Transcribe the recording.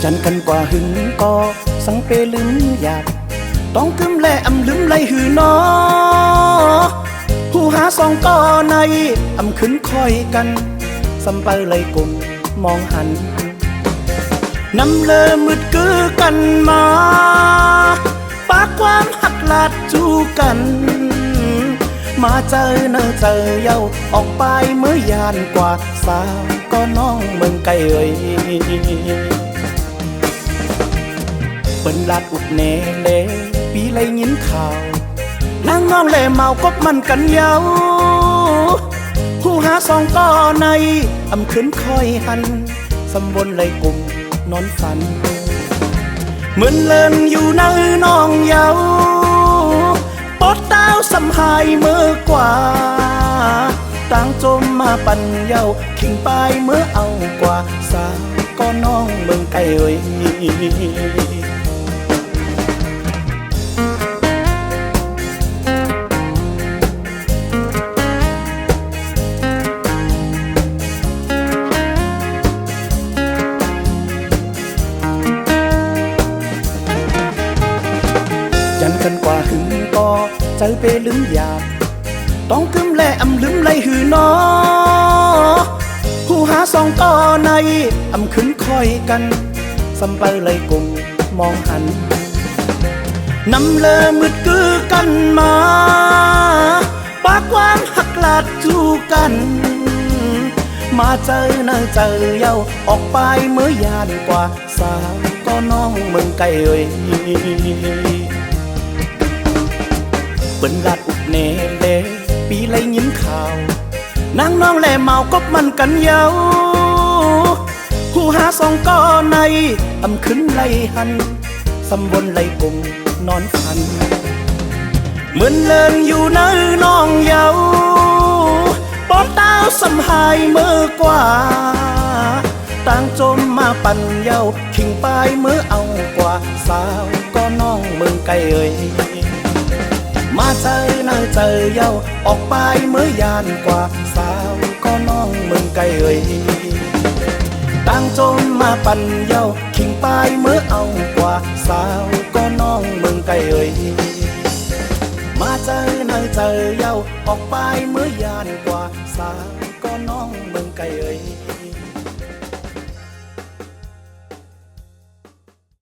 จันกันกว่าหึงก็สังเปลืมหยาบต้องกึมแลอำลืมไหลหือนอผู้หาสองก่อในอำขึ้นคอยกันสัมเปไหลกลมมองหันน้ำเลอมืดกือกันมาปากความหักลาดจูกันมาเจอเนอเจอเย้าออกไปเมื่อยานกว่าสาวก็น้องเมืองไกลเอ่ยเปิ้นลาดอุดเนเลปีไรยินข่าวนางน้องเล่เมากบมันกันเย้าผู้หาสองก่อในอำขึ้นคอยหันสำบนไหลกลุ่มนอนฝันเหมือนเลินอยู่ในน้องเย้าปอดดาวสำหายเมื่อกว่าต่างจมมาปั่นเย้าขิงไปเมื่อเอากว่าสาวก็น้องเมืองไกลเอ่ยจันกันกว่าหึงก็ใจเปลืมหยาบต้องกึมแลอำลืมไหลหือนอผู้หาสองก่อในอำขึ้นคอยกันสัมเปไหลกลมมองหันน้ำเลอมืดกือกันมาปากวางหักลาดจูกันมาเจอเนอเจอเย้าออกไปเมื่อยานกว่าสาวก็น้องเมืองไกลเอ่ยเปิ้นลาดอุดเนเลปีไรยินข่าวนางน้องแลเมากบมันกันเย้าผู้หาสองก่อในอำขึ้นไหลหันสำบนไหลกลมนอนฝันเหมือนเลินอยู่ในน้องเย้าปอดดาวสำหายเมื่อกว่าต่างจมมาปั่นเย้าขิงไปเมื่อเอากว่าสาวก็น้องเมืองไกลเอ่ยมาเจอเนอเจอเย้าออกไปเมื่อยานกว่าสาวก็น้องเมืองไกลเอ่ยต่างจมมาปั่นเย้าขิงไปเมื่อเอากว่าสาวก็น้องเมืองไกลเอ่ยมาเจอเนอเจอเย้าออกไปเมื่อยานกว่าสาวก็น้องเมืองไกลเอ่ย